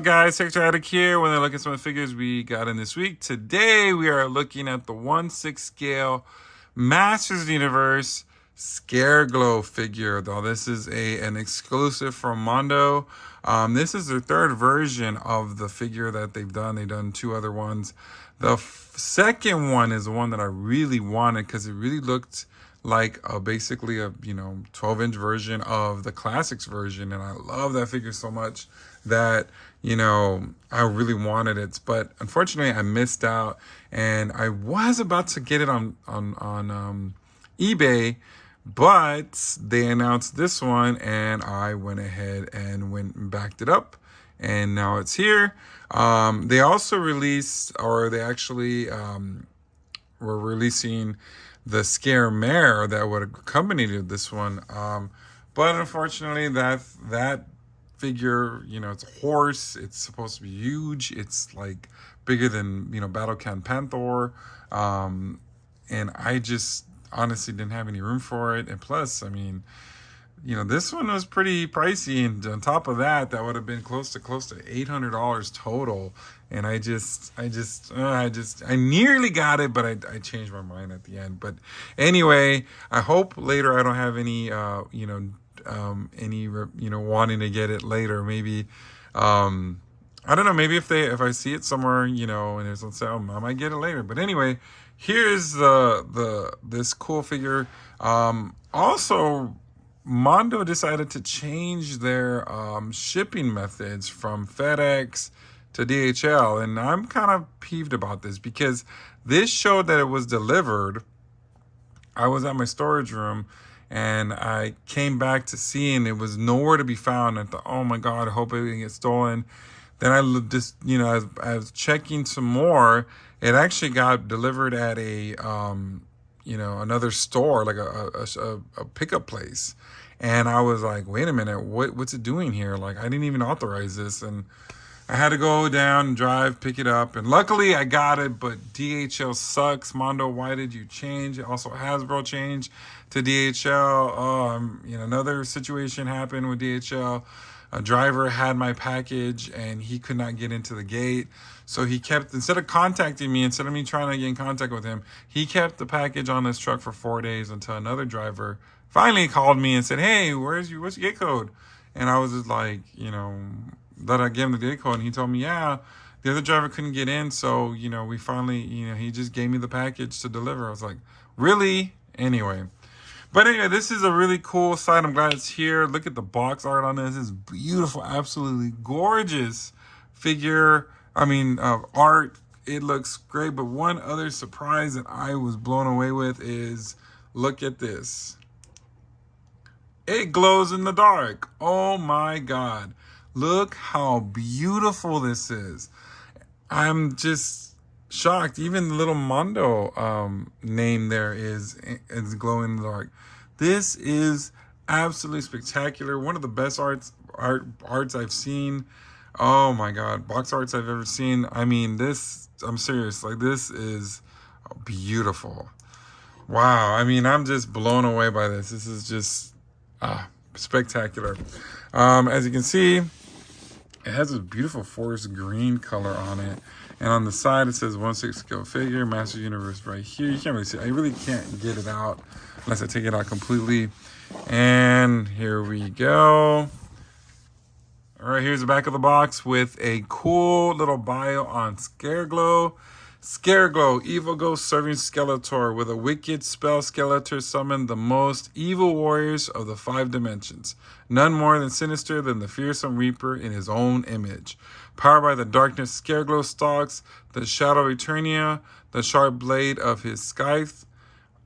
up, guys? Attic here. When I look at some of the figures we got in this week, today we are looking at the 1/6 scale Masters of the Universe Scareglow figure. Though this is an exclusive from Mondo. This is their third version of the figure that they've done. They've done two other ones. The second one is the one that I really wanted because it really looked like basically a 12-inch version of the classics version, and I love that figure so much that I really wanted it. But unfortunately I missed out, and I was about to get it on eBay, but they announced this one and I went ahead and went and backed it up, and now it's here. They also released, or they actually were releasing the Scare Mare that would accompany this one. But unfortunately that figure, it's a horse. It's supposed to be huge. It's like bigger than, Battle Can Panther. And I just honestly didn't have any room for it. And plus, this one was pretty pricey, and on top of that would have been close to $800 total. And I nearly got it, but I changed my mind at the end. But anyway, I hope later I don't have any wanting to get it later. Maybe I don't know, maybe if I see it somewhere, and there's on sale, I might get it later. But anyway, here's this cool figure. Also, Mondo decided to change their shipping methods from FedEx to DHL, and I'm kind of peeved about this because this showed that it was delivered. I was at my storage room and I came back to see, and it was nowhere to be found. I thought, oh my God, I hope it didn't get stolen. Then I just, as I was checking some more, it actually got delivered at a another store, like a pickup place. And I was like, wait a minute, what's it doing here? Like, I didn't even authorize this. And I had to go down and drive, pick it up. And luckily I got it, but DHL sucks. Mondo, why did you change? Also, Hasbro changed to DHL. Another situation happened with DHL. A driver had my package and he could not get into the gate. So he kept, instead of contacting me, instead of me trying to get in contact with him, he kept the package on his truck for 4 days until another driver finally called me and said, hey, what's your gate code? And I was just like, that I gave him the gate code, and he told me, yeah, the other driver couldn't get in. So, we finally, he just gave me the package to deliver. I was like, really? Anyway, this is a really cool site. I'm glad it's here. Look at the box art on this. It's beautiful, absolutely gorgeous figure. Art. It looks great. But one other surprise that I was blown away with is, look at this. It glows in the dark. Oh my God. Look how beautiful this is. I'm just shocked. Even the little Mondo name there is glowing in the dark. This is absolutely spectacular. One of the best arts I've seen. Oh my God, box arts I've ever seen. I'm serious. Like, this is beautiful. Wow. I'm just blown away by this. This is just spectacular. As you can see, it has a beautiful forest green color on it. And on the side, it says 1/6 scale figure, Master Universe right here. You can't really see it. I really can't get it out unless I take it out completely. And here we go. All right, here's the back of the box with a cool little bio on Scareglow. Scareglow, evil ghost serving Skeletor. With a wicked spell, Skeletor summoned the most evil warriors of the 5 dimensions. None more than sinister than the fearsome Reaper in his own image. Powered by the darkness, Scareglow stalks the shadow of Eternia, the sharp blade of his scythe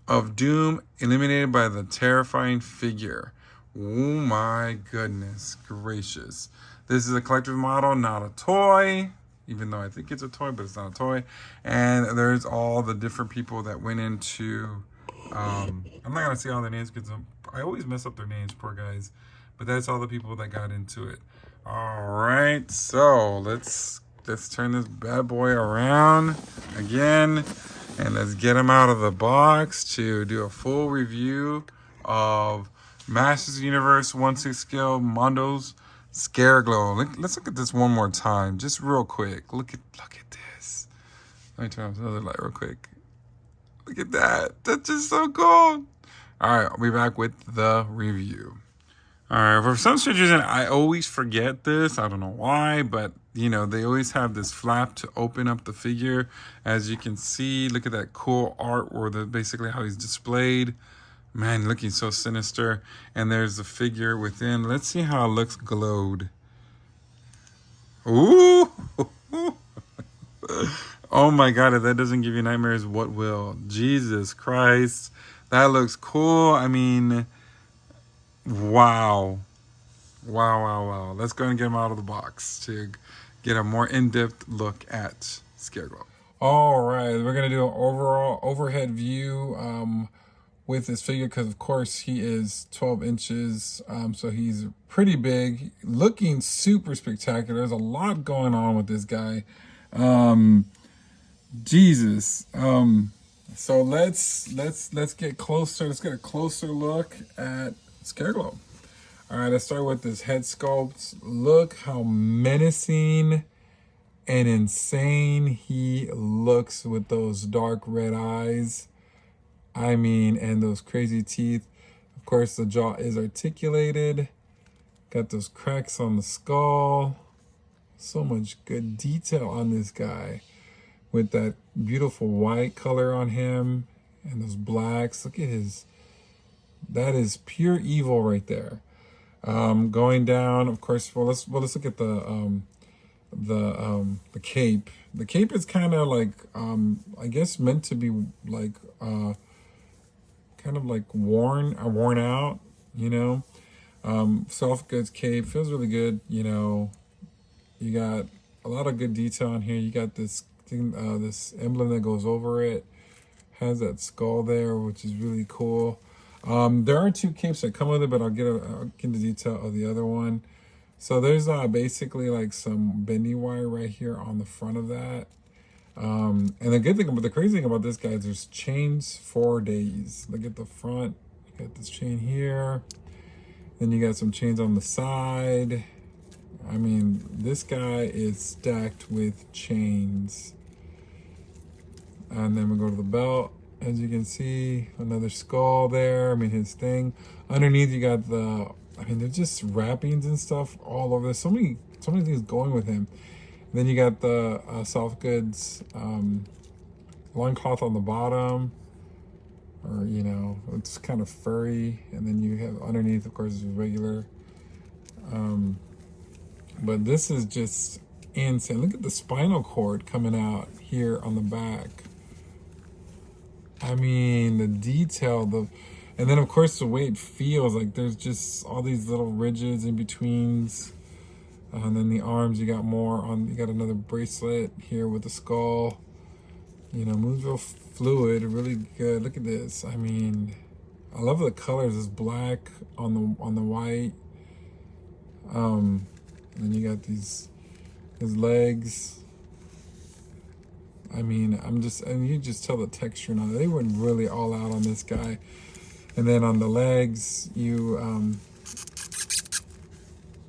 of doom, eliminated by the terrifying figure. Oh my goodness gracious. This is a collector's model, not a toy. Even though I think it's a toy, but it's not a toy. And there's all the different people that went into, I'm not going to say all their names because I always mess up their names, poor guys. But that's all the people that got into it. All right, so let's turn this bad boy around again. And let's get him out of the box to do a full review of Masters of the Universe 1/6 scale Mondo's Scareglow. Let's look at this one more time, just real quick. Look at this. Let me turn on the other light real quick. Look at that. That's just so cool. All right, I'll be back with the review. All right, for some strange reason, I always forget this. I don't know why, but you know, they always have this flap to open up the figure. As you can see, look at that cool art where basically how he's displayed. Man, looking so sinister. And there's the figure within. Let's see how it looks glowed. Ooh! Oh my God, if that doesn't give you nightmares, what will? Jesus Christ. That looks cool. I mean, wow. Wow. Let's go and get him out of the box to get a more in-depth look at Scareglow. All right, we're going to do an overall overhead view with this figure because, of course, he is 12 inches, so he's pretty big, looking super spectacular. There's a lot going on with this guy. Jesus. So let's get closer. Let's get a closer look at Scareglow. All right, let's start with this head sculpt. Look how menacing and insane he looks with those dark red eyes. I mean, and those crazy teeth. Of course, the jaw is articulated. Got those cracks on the skull. So much good detail on this guy. With that beautiful white color on him and those blacks. Look at his, that is pure evil right there. Going down, of course, let's look at the cape. The cape is kind of like, I guess meant to be like, kind of like worn out, you know. Soft goods cape feels really good, you know. You got a lot of good detail on here. You got this thing, this emblem that goes over it, has that skull there, which is really cool. There are two capes that come with it, but I'll get into detail of the other one. So there's basically like some bendy wire right here on the front of that. And the crazy thing about this guy is there's chains for days. Look at the front. You got this chain here. Then you got some chains on the side. I mean, this guy is stacked with chains. And then we go to the belt. As you can see, another skull there. I mean, his thing. Underneath, you got they're just wrappings and stuff all over. There's so many things going with him. And then you got the soft goods loincloth on the bottom. Or, you know, it's kind of furry. And then you have underneath, of course, is regular. But this is just insane. Look at the spinal cord coming out here on the back. I mean, the detail, and then of course the way it feels, like there's just all these little ridges in betweens. And then the arms, you got another bracelet here with the skull. You know, moves real fluid, really good. Look at this. I mean, I love the colors. It's black on the white. And then you got his legs. I mean, you just tell the texture now. They went really all out on this guy. And then on the legs, you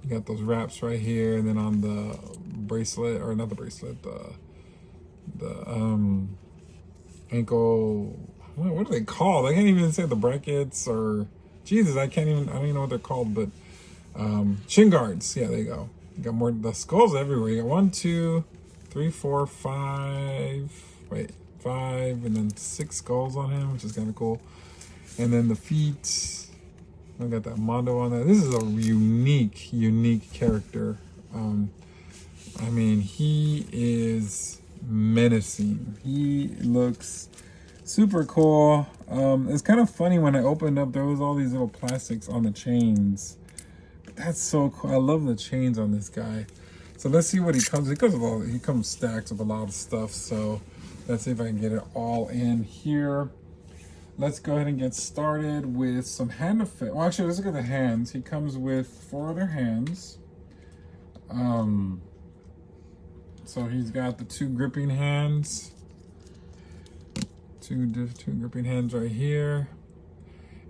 got those wraps right here. And then on the bracelet, or not the bracelet, the ankle, what are they called? I can't even say the brackets or, Jesus, I don't even know what they're called, but shin guards. Yeah, there you go. You got more, the skulls everywhere. You got 1, 2, 3, 4, 5, and then 6 skulls on him, which is kind of cool. And then the feet, I got that Mondo on there. This is a unique character. I mean, he is menacing. He looks super cool. It's kind of funny when I opened up, there was all these little plastics on the chains. That's so cool. I love the chains on this guy. So let's see what he comes. He comes stacked with a lot of stuff. So let's see if I can get it all in here. Let's go ahead and get started with some hand effect. Well, actually, let's look at the hands. He comes with 4 other hands. So he's got the 2 gripping hands. Two gripping hands right here.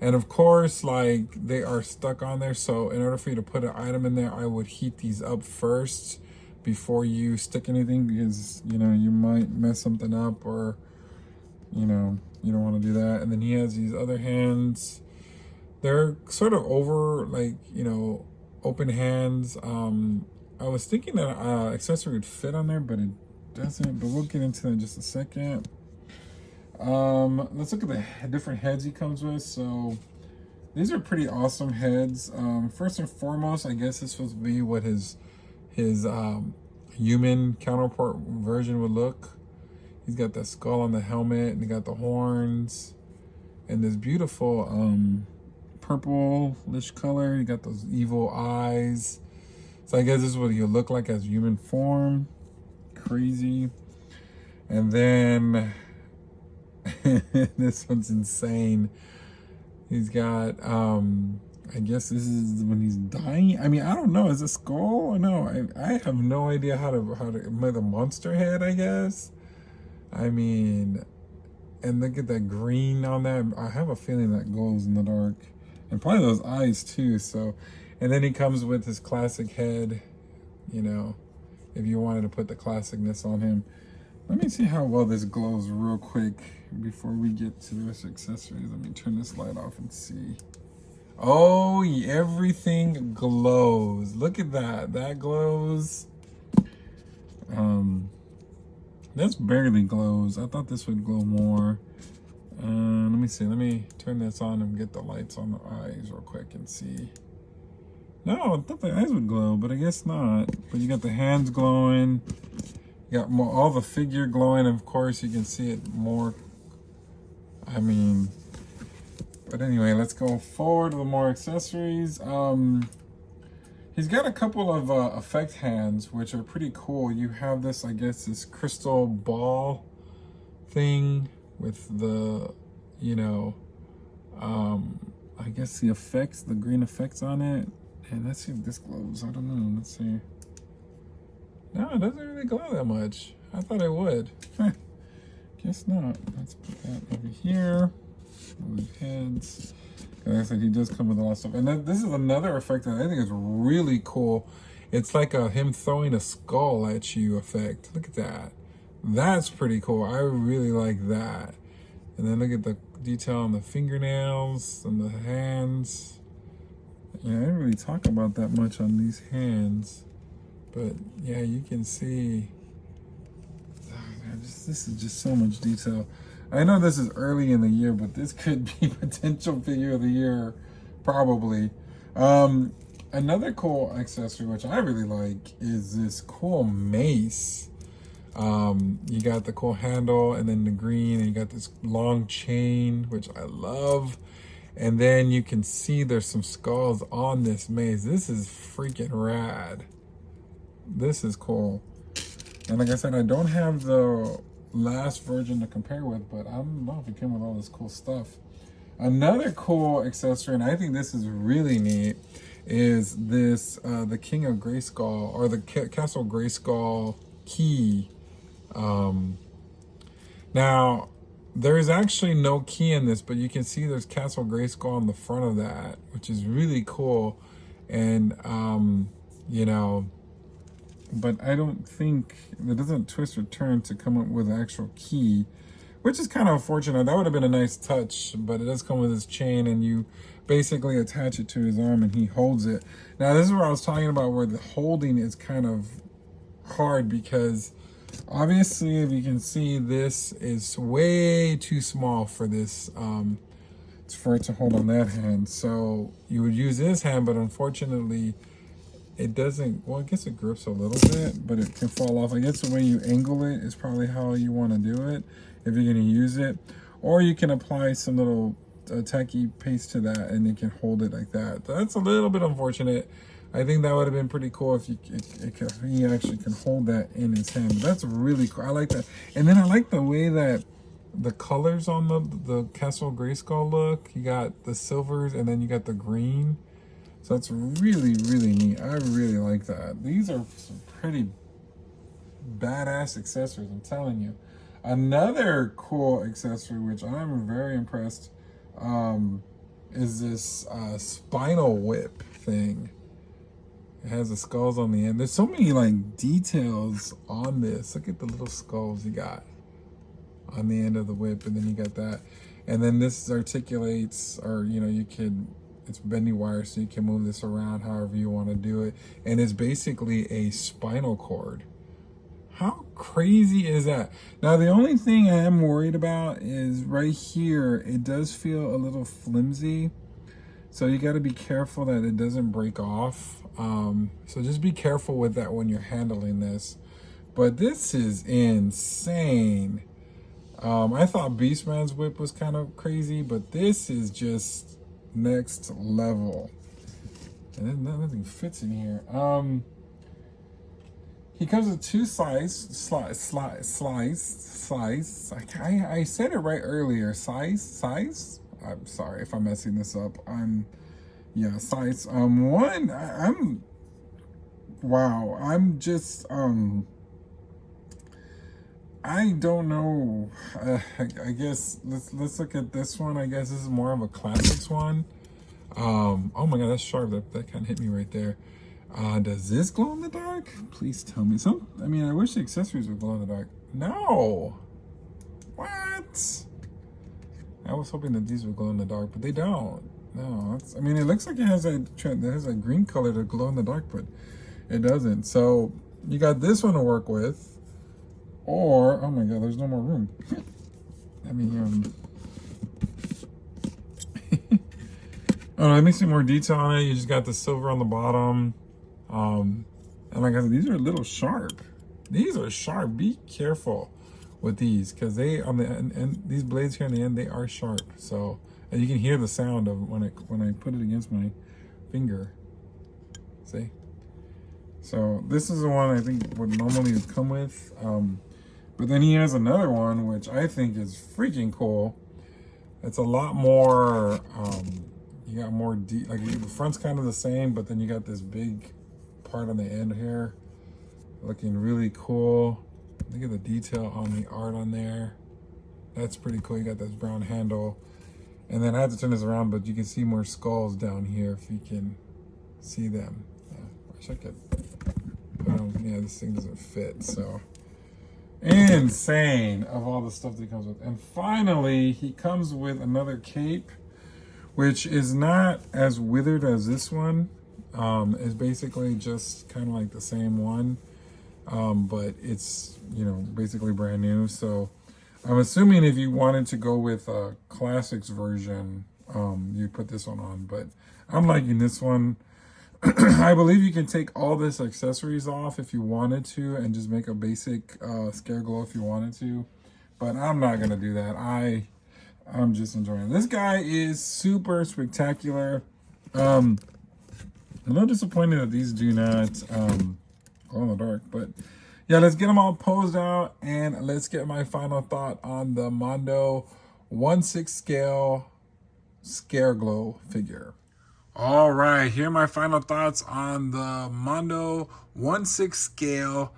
And of course, like, they are stuck on there. So in order for you to put an item in there, I would heat these up first before you stick anything, because, you know, you might mess something up, or, you know, you don't want to do that. And then he has these other hands. They're sort of over, like, you know, open hands. I was thinking that accessory would fit on there, but it doesn't. But we'll get into that in just a second. Let's look at the different heads he comes with. So these are pretty awesome heads. First and foremost, I guess this supposed to be what his human counterpart version would look. He's got the skull on the helmet, and he got the horns, and this beautiful purplish color. You got those evil eyes. So I guess this is what he'll look like as human form. Crazy. And then this one's insane. He's got I guess this is when he's dying. I mean, I don't know. Is it skull or no? I have no idea how to make a monster head, I guess. I mean, and look at that green on that. I have a feeling that glows in the dark. And probably those eyes too. So, and then he comes with his classic head, you know, if you wanted to put the classicness on him. Let me see how well this glows real quick before we get to the rest of accessories. Let me turn this light off and see. Oh, everything glows. Look at that. That glows. This barely glows. I thought this would glow more. Let me see. Let me turn this on and get the lights on the eyes real quick and see. No, I thought the eyes would glow, but I guess not. But you got the hands glowing. You got more, all the figure glowing. Of course, you can see it more. I mean, but anyway, let's go forward with more accessories. He's got a couple of effect hands, which are pretty cool. You have this, I guess, this crystal ball thing with the, you know, I guess the effects, the green effects on it. And let's see if this glows. I don't know. Let's see. No, it doesn't really glow that much. I thought it would. Guess not. Let's put that over here. Those heads. Like I said, he does come with a lot of stuff. And then this is another effect that I think is really cool. It's like him throwing a skull at you effect. Look at that. That's pretty cool. I really like that. And then look at the detail on the fingernails and the hands. Yeah, I didn't really talk about that much on these hands. But yeah, you can see. This is just so much detail. I know this is early in the year, but this could be potential figure of the year, probably. Another cool accessory, which I really like, is this cool mace. You got the cool handle, and then the green, and you got this long chain, which I love. And then you can see there's some skulls on this mace. This is freaking rad. This is cool. And like I said, I don't have the last version to compare with, but I don't know if it came with all this cool stuff. Another cool accessory, and I think this is really neat, is this the King of Grayskull, or the Castle Grayskull key. Now there's actually no key in this, but you can see there's Castle Grayskull on the front of that, which is really cool. And you know, but I don't think it doesn't twist or turn to come up with an actual key, which is kind of unfortunate. That would have been a nice touch, but it does come with his chain, and you basically attach it to his arm and he holds it. Now this is where I was talking about, where the holding is kind of hard, because obviously, if you can see, this is way too small for this, for it to hold on that hand. So you would use this hand, but unfortunately it doesn't. Well, I guess it grips a little bit, but it can fall off. I guess the way you angle it is probably how you want to do it if you're going to use it. Or you can apply some little tacky paste to that, and it can hold it like that. That's a little bit unfortunate. I think that would have been pretty cool if he actually can hold that in his hand. But that's really cool. I like that. And then I like the way that the colors on the Castle Grayskull look. You got the silvers, and then you got the green. So that's really, really neat. I really like that. These are some pretty badass accessories, I'm telling you. Another cool accessory, which I'm very impressed, is this spinal whip thing. It has the skulls on the end. There's so many like details on this. Look at the little skulls you got on the end of the whip, and then you got that. And then this articulates, or you know, you can, it's bendy wire, so you can move this around however you want to do it. And it's basically a spinal cord. How crazy is that? Now, the only thing I am worried about is right here, it does feel a little flimsy. So you got to be careful that it doesn't break off. So just be careful with that when you're handling this. But this is insane. I thought Beastman's whip was kind of crazy, but this is just next level. And then nothing fits in here. He comes with two slice. I said it right earlier. Size. I'm sorry if I'm messing this up. Size. I'm just I don't know. I guess let's look at this one. I guess this is more of a classics one. Oh my god, that's sharp. That kind of hit me right there. Does this glow in the dark? Please tell me. I mean, I wish the accessories would glow in the dark. No. What? I was hoping that these would glow in the dark, but they don't. No. I mean, it looks like it has a green color to glow in the dark, but it doesn't. So you got this one to work with. Or, oh my god, there's no more room. Let me see more detail on it. You just got the silver on the bottom. And like I said, these are a little sharp. These are sharp. Be careful with these, because they on the end, these blades here on the end, they are sharp. So, and you can hear the sound of when I put it against my finger. See? So this is the one I think would normally come with. But then he has another one which I think is freaking cool. It's a lot more. You got more like the front's kind of the same, but then you got this big part on the end here, looking really cool. Look at the detail on the art on there. That's pretty cool. You got this brown handle, and then I have to turn this around, but you can see more skulls down here if you can see them. I wish I could. Yeah, this thing doesn't fit. So insane of all the stuff that he comes with. And finally, he comes with another cape, which is not as withered as this one. It's basically just kind of like the same one, but it's, you know, basically brand new. So I'm assuming if you wanted to go with a classics version, you put this one on. But I'm liking this one. I believe you can take all this accessories off if you wanted to and just make a basic Scareglow if you wanted to. But I'm not going to do that. I'm just enjoying it. This guy is super spectacular. I'm a little disappointed that these do not glow in the dark. But yeah, let's get them all posed out. And let's get my final thought on the Mondo 1/6 scale Scareglow figure. All right, here are my final thoughts on the Mondo 1/6 scale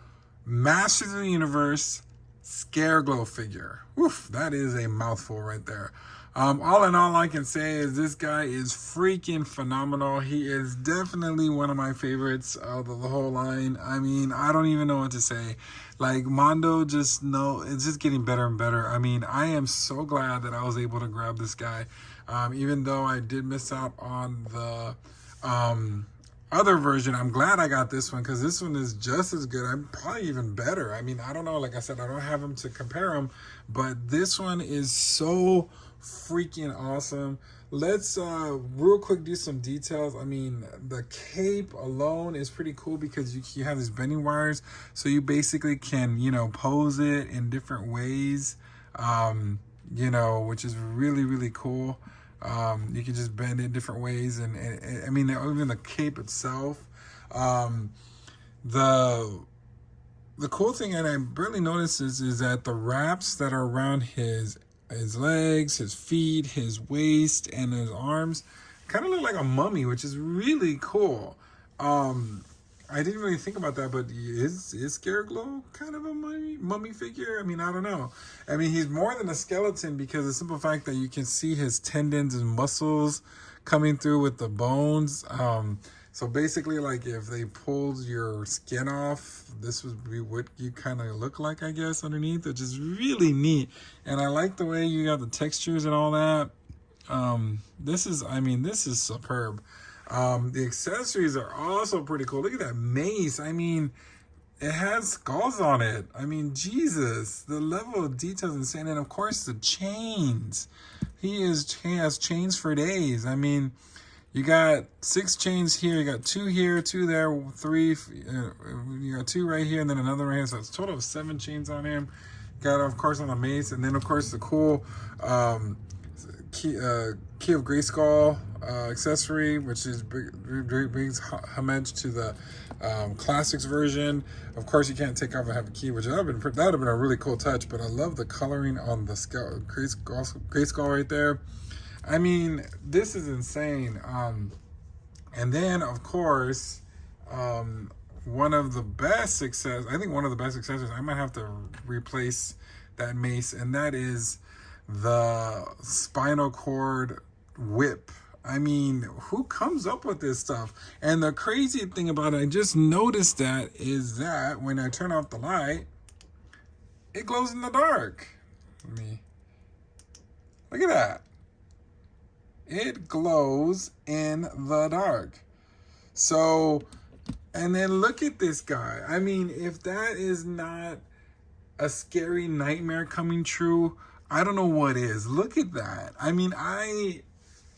Masters of the Universe Scareglow figure. Oof, that is a mouthful right there. All in all, I can say is this guy is freaking phenomenal. He is definitely one of my favorites of the whole line. I mean, I don't even know what to say. Like, Mondo it's just getting better and better. I mean, I am so glad that I was able to grab this guy. Even though I did miss out on the other version, I'm glad I got this one, because this one is just as good. I'm probably even better. I mean, I don't know. Like I said, I don't have them to compare them, but this one is so freaking awesome. Let's real quick do some details. I mean, the cape alone is pretty cool because you have these bending wires, so you basically can, you know, pose it in different ways, you know, which is really, really cool. You can just bend it different ways, and I mean, even the cape itself. The cool thing, and I barely noticed, is that the wraps that are around his legs, his feet, his waist, and his arms kind of look like a mummy, which is really cool. I didn't really think about that, but is Scareglow kind of a mummy figure? I mean, I don't know. I mean, he's more than a skeleton because the simple fact that you can see his tendons and muscles coming through with the bones. So basically, like if they pulled your skin off, this would be what you kind of look like, I guess, underneath, which is really neat. And I like the way you got the textures and all that. This is superb. The accessories are also pretty cool. Look at that mace. I mean, it has skulls on it. I mean, Jesus, the level of detail is insane. And of course, the chains. He has chains for days. I mean, you got 6 chains here. You got 2 here, 2 there, 3. You got 2 right here, and then another right here. So it's a total of 7 chains on him. Got, of course, on the mace, and then of course the cool Key of Grayskull accessory, which is brings homage to the classics version. Of course, you can't take off and have a key, which that would have been a really cool touch. But I love the coloring on the Grayskull right there. I mean, this is insane. And then, of course, one of the best accessories, I might have to replace that mace, and that is the spinal cord whip. I mean, who comes up with this stuff? And the crazy thing about it, I just noticed that, is that when I turn off the light, it glows in the dark. Look at that. It glows in the dark. So, and then look at this guy. I mean, if that is not a scary nightmare coming true, I don't know what is. Look at that. I mean,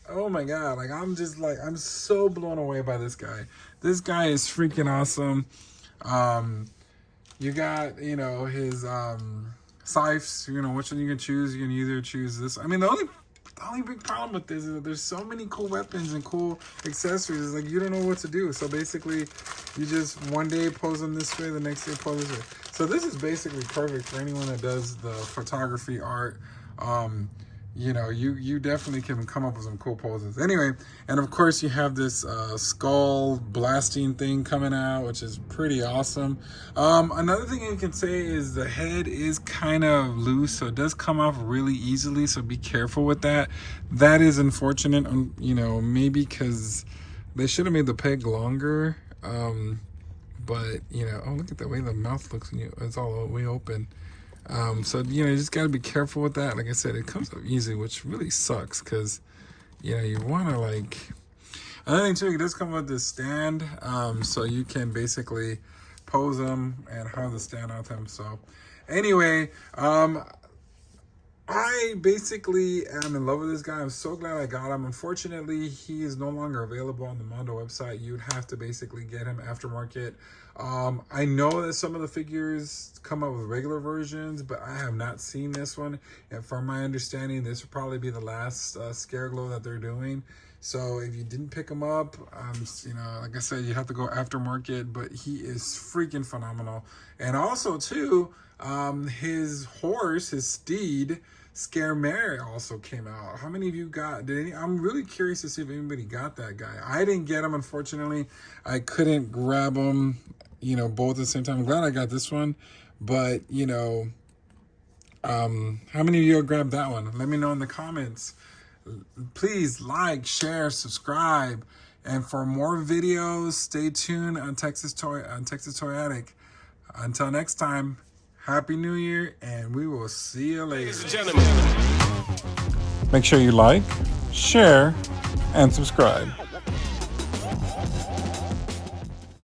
oh my God. Like, I'm so blown away by this guy. This guy is freaking awesome. You got, his scythes, which one you can choose. You can either choose this. I mean, the only big problem with this is that there's so many cool weapons and cool accessories. It's like you don't know what to do. So basically, you just one day pose them this way, the next day pose this way. So this is basically perfect for anyone that does the photography art. You definitely can come up with some cool poses. Anyway, and of course you have this skull blasting thing coming out, which is pretty awesome. Another thing you can say is the head is kind of loose, so it does come off really easily, so be careful with that. That is unfortunate, maybe because they should have made the peg longer. But, oh, look at the way the mouth looks when it's all the way open. So, you just got to be careful with that. Like I said, it comes up easy, which really sucks because, you want to another thing too, it does come with this stand. So you can basically pose them and have the stand on them. So anyway, I basically am in love with this guy. I'm so glad I got him. Unfortunately, he is no longer available on the Mondo website. You'd have to basically get him aftermarket. I know that some of the figures come out with regular versions, but I have not seen this one. And from my understanding, this will probably be the last Scareglow that they're doing. So if you didn't pick him up, like I said, you have to go aftermarket, but he is freaking phenomenal. And also too, his horse, his steed, Scareglow, also came out. How many of you got? I'm really curious to see if anybody got that guy. I didn't get him, unfortunately. I couldn't grab him, both at the same time. I'm glad I got this one, but how many of you grabbed that one? Let me know in the comments. Please like, share, subscribe, and for more videos, stay tuned on Texas Toy Attic. Until next time. Happy New Year, and we will see you later. Ladies and gentlemen. Make sure you like, share, and subscribe.